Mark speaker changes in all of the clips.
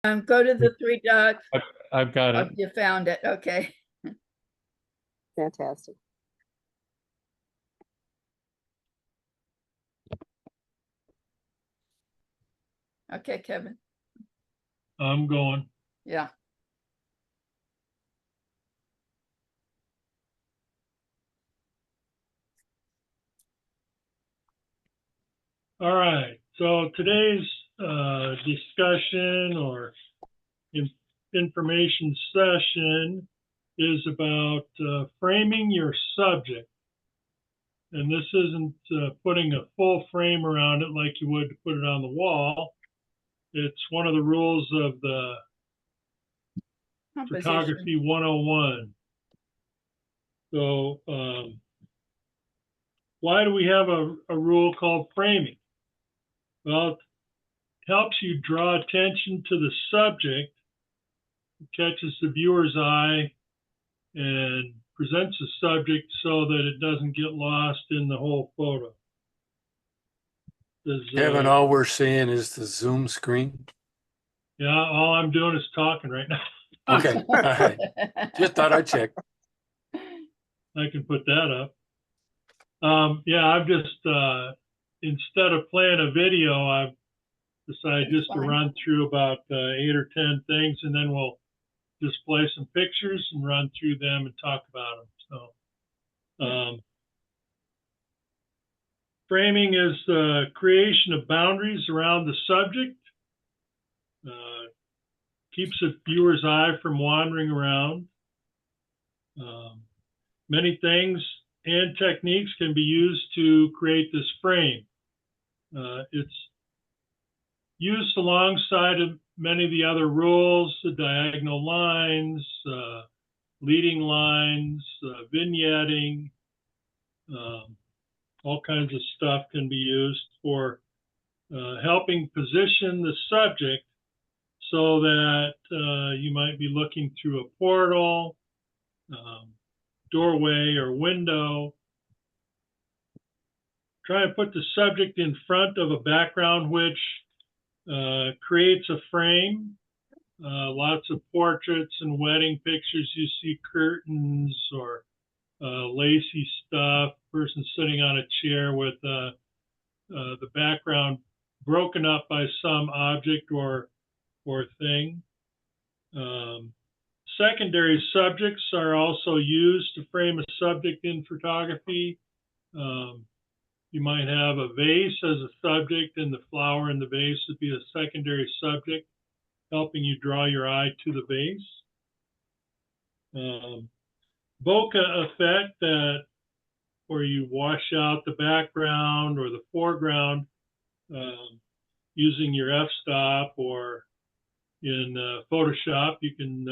Speaker 1: Go to the three dots.
Speaker 2: I've got
Speaker 1: Oh,
Speaker 2: it.
Speaker 1: you found it. Okay.
Speaker 3: Fantastic.
Speaker 1: Okay, Kevin.
Speaker 2: I'm going.
Speaker 1: Yeah.
Speaker 2: All right. So today's discussion or information session is about framing your subject. And this isn't putting a full frame around it like you would to put it on the wall. It's one of the rules of the
Speaker 1: Composition.
Speaker 2: Photography 101. So why do we have a rule called framing? Well, it helps you draw attention to the subject, catches the viewer's eye, and presents the subject so that it doesn't get lost in the whole photo.
Speaker 4: Kevin, all we're seeing is the Zoom screen.
Speaker 2: Yeah, all I'm doing is talking right now.
Speaker 4: Okay, all right. Just thought I'd check.
Speaker 2: I can put that up. Yeah, I've just, instead of playing a video, I've decided
Speaker 1: That's
Speaker 2: just to
Speaker 1: fine.
Speaker 2: run through about 8 or 10 things, and then we'll display some pictures and run through them and talk about them. So, framing is the creation of boundaries around the subject. Keeps the viewer's eye from wandering around. Many things and techniques can be used to create this frame. It's used alongside of many of the other rules, the diagonal lines, leading lines, vignetting, all kinds of stuff can be used for helping position the subject so that you might be looking through a portal, doorway, or window. Try and put the subject in front of a background which creates a frame. Lots of portraits and wedding pictures, you see curtains or lacy stuff, person sitting on a chair with the background broken up by some object or thing. Secondary subjects are also used to frame a subject in photography. You might have a vase as a subject, and the flower in the vase would be a secondary subject, helping you draw your eye to the vase. Bokeh effect, that where you wash out the background or the foreground using your f-stop, or in Photoshop you can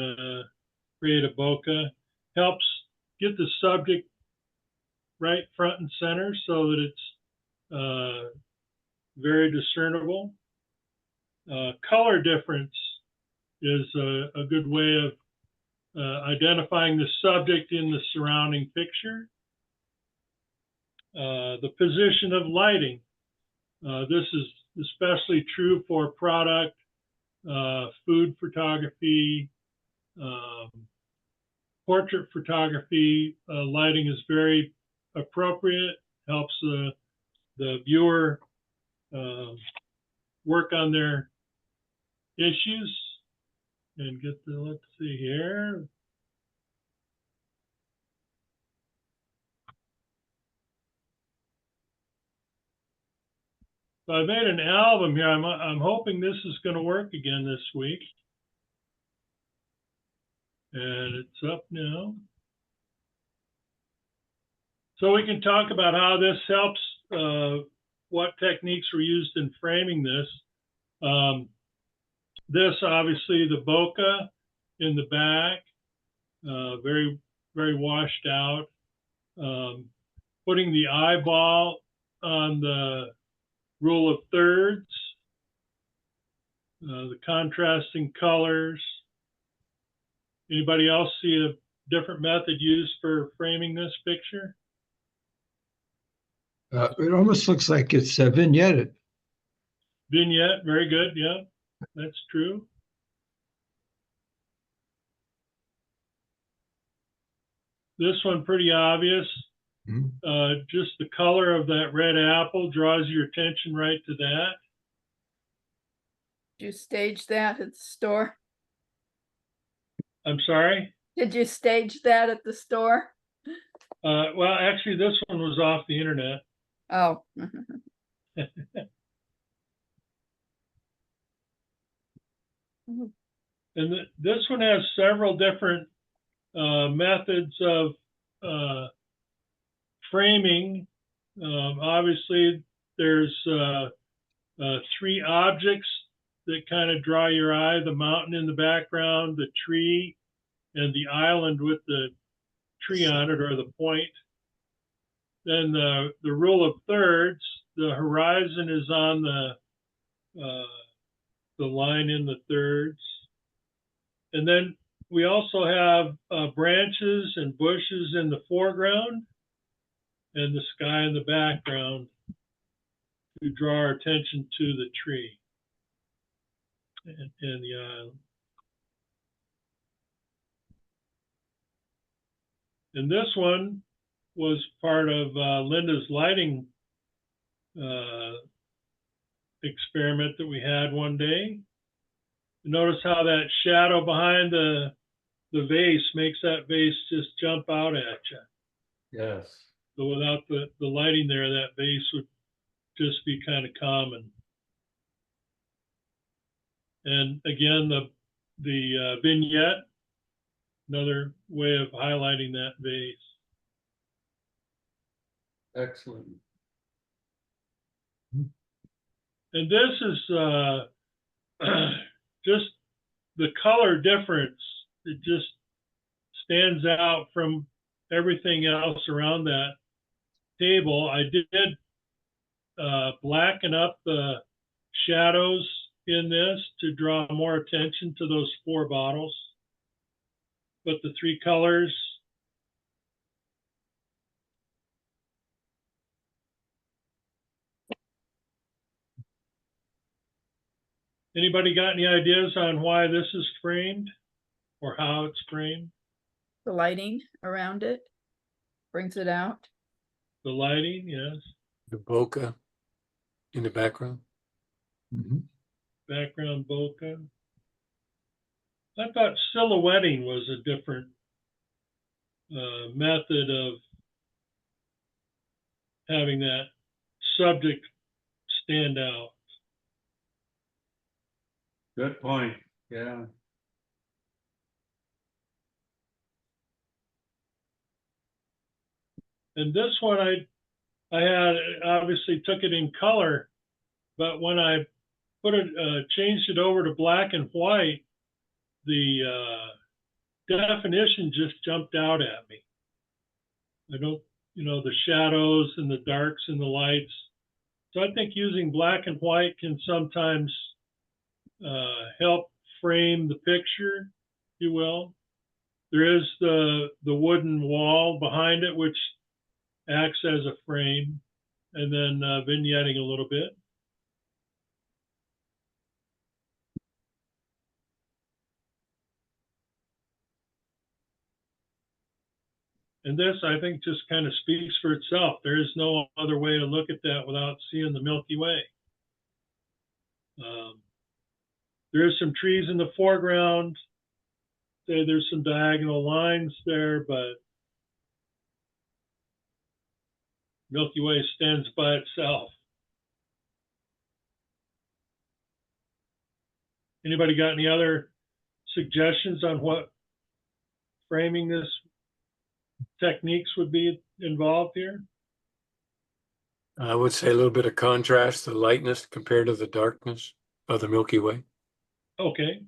Speaker 2: create a bokeh. Helps get the subject right front and center so that it's very discernible. Color difference is a good way of identifying the subject in the surrounding picture. The position of lighting. This is especially true for product, food photography, portrait photography. Lighting is very appropriate, helps the viewer work on their issues and get the, let's see here. So I made an album here. I'm hoping this is going to work again this week. And it's up now. So we can talk about how this helps, what techniques were used in framing this. This, obviously, the bokeh in the back, very, very washed out. Putting the eyeball on the rule of thirds, the contrasting colors. Anybody else see a different method used for framing this picture?
Speaker 5: It almost looks like it's vignetted.
Speaker 2: Vignette, very good. Yeah, that's true. this one pretty obvious.
Speaker 3: Mhm.
Speaker 2: Just the color of that red apple draws your attention right to that.
Speaker 1: Did you stage that at the store?
Speaker 2: I'm sorry.
Speaker 1: Did you stage that at the store?
Speaker 2: Well, actually, this one was off the internet.
Speaker 1: Oh.
Speaker 2: And this one has several different methods of framing. Obviously, there's 3 objects that kind of draw your eye: the mountain in the background, the tree, and the island with the tree on it, or the point. Then the rule of thirds, the horizon is on the line in the thirds. And then we also have branches and bushes in the foreground and the sky in the background to draw our attention to the tree and the island. And this one was part of Linda's lighting experiment that we had one day. Notice how that shadow behind the vase makes that vase just jump out at you.
Speaker 3: Yes.
Speaker 2: So without the lighting there, that vase would just be kind of common. And again, the vignette, another way of highlighting that vase.
Speaker 3: Excellent.
Speaker 2: And this is just the color difference. It just stands out from everything else around that table. I did blacken up the shadows in this to draw more attention to those 4 bottles. But the 3 colors, anybody got any ideas on why this is framed or how it's framed?
Speaker 1: The lighting around it brings it out.
Speaker 2: The lighting, yes.
Speaker 4: The bokeh in the background.
Speaker 3: Mhm.
Speaker 2: Background bokeh. I thought silhouetting was a different method of having that subject stand out.
Speaker 3: Good point. Yeah.
Speaker 2: And this one, I had obviously took it in color, but when I put it, changed it over to black and white, the definition just jumped out at me. I don't, the shadows and the darks and the lights. So I think using black and white can sometimes help frame the picture, if you will. There is the wooden wall behind it, which acts as a frame, and then vignetting a little bit. And this, I think, just kind of speaks for itself. There is no other way to look at that without seeing the Milky Way. There is some trees in the foreground. Say there's some diagonal lines there, but Milky Way stands by itself. Anybody got any other suggestions on what framing this techniques would be involved here?
Speaker 4: I would say a little bit of contrast, the lightness compared to the darkness of the Milky Way.
Speaker 2: Okay.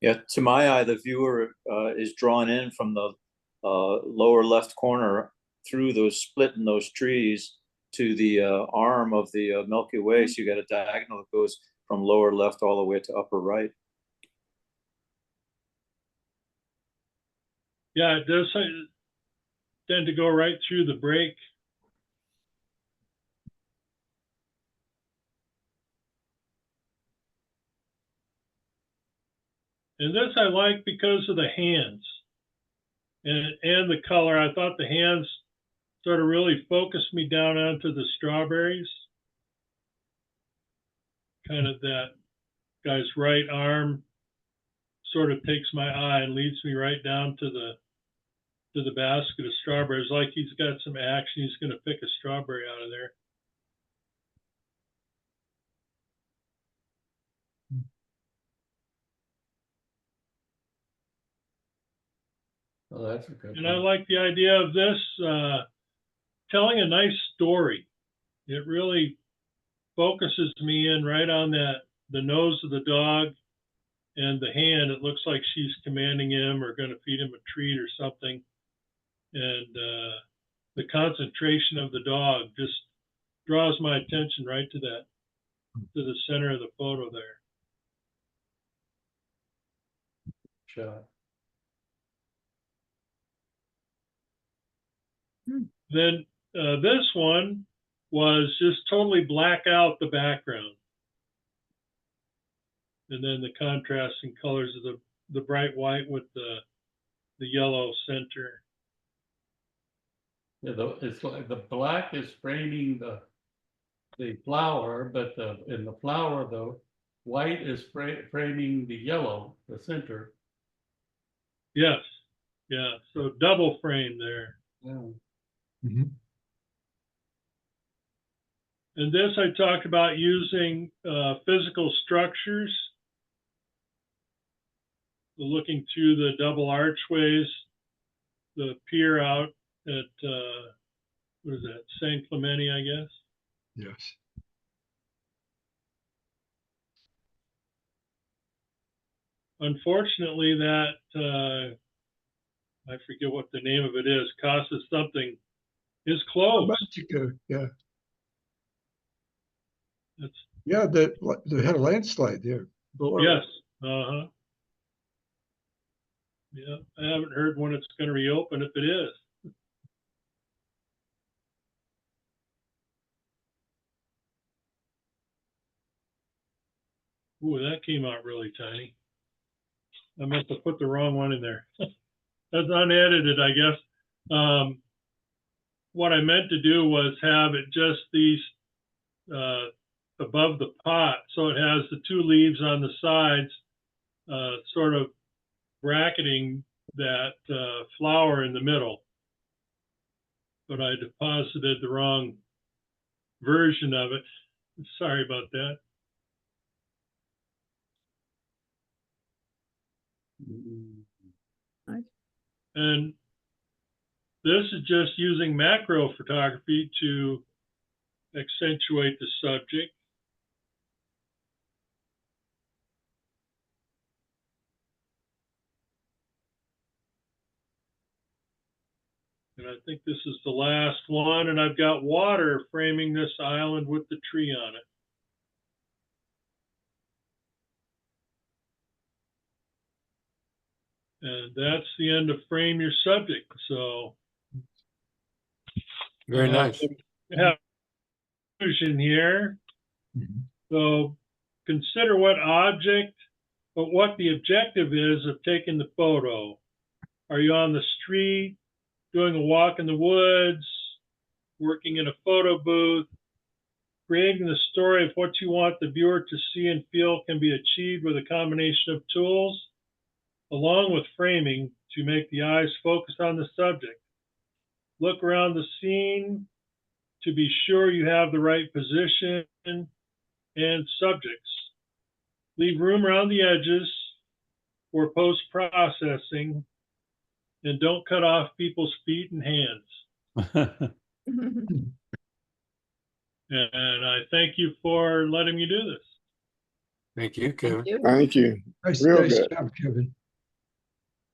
Speaker 5: Yeah, to my eye, the viewer is drawn in from the lower left corner through those split in those trees to the arm of the Milky Way. So you got a diagonal that goes from lower left all the way to upper right.
Speaker 2: Yeah, it does tend to go right through the break. And this I like because of the hands. and the color. I thought the hands sort of really focused me down onto the strawberries. Kind of that guy's right arm sort of takes my eye and leads me right down to the basket of strawberries, like he's got some action. He's going to pick a strawberry out of there.
Speaker 3: Oh, that's a good
Speaker 2: And I
Speaker 3: one.
Speaker 2: like the idea of this telling a nice story. It really focuses me in right on the nose of the dog and the hand. It looks like she's commanding him or going to feed him a treat or something. And the concentration of the dog just draws my attention right to the center of the photo there.
Speaker 3: Shot.
Speaker 2: Then this one was just totally black out the background. And then the contrasting colors of the bright white with the yellow center.
Speaker 3: Yeah, it's like the black is framing the flower, but in the flower, the white is framing the yellow, the center.
Speaker 2: Yes, yeah, so double frame there.
Speaker 3: Yeah.
Speaker 2: And this I talked about using physical structures. Looking through the double archways, the pier out at, what is that, San Clemente, I guess?
Speaker 6: Yes.
Speaker 2: Unfortunately, that, I forget what the name of it is, Casa something, is closed.
Speaker 6: Mexico, yeah.
Speaker 2: That's,
Speaker 6: Yeah, they had a landslide there. below.
Speaker 2: yes, uh-huh. Yeah, I haven't heard when it's going to reopen, if it is. Ooh, that came out really tiny. I must have put the wrong one in there. That's unedited, I guess. What I meant to do was have it just these above the pot, so it has the two leaves on the sides, sort of bracketing that flower in the middle. But I deposited the wrong version of it. Sorry about that. And this is just using macro photography to accentuate the subject. And I think this is the last one, and I've got water framing this island with the tree on it. And that's the end of Frame Your Subject. So
Speaker 4: Very nice.
Speaker 2: we have a conclusion here.
Speaker 6: Mhm.
Speaker 2: So consider what the objective is of taking the photo. Are you on the street, doing a walk in the woods, working in a photo booth? Creating the story of what you want the viewer to see and feel can be achieved with a combination of tools, along with framing, to make the eyes focus on the subject. Look around the scene to be sure you have the right position and subjects. Leave room around the edges for post-processing, and don't cut off people's feet and hands. And I thank you for letting me do this.
Speaker 4: Thank you, Kevin.
Speaker 1: Thank you.
Speaker 7: Thank you.
Speaker 6: Nice
Speaker 7: Real
Speaker 6: nice
Speaker 7: good.
Speaker 6: job, Kevin.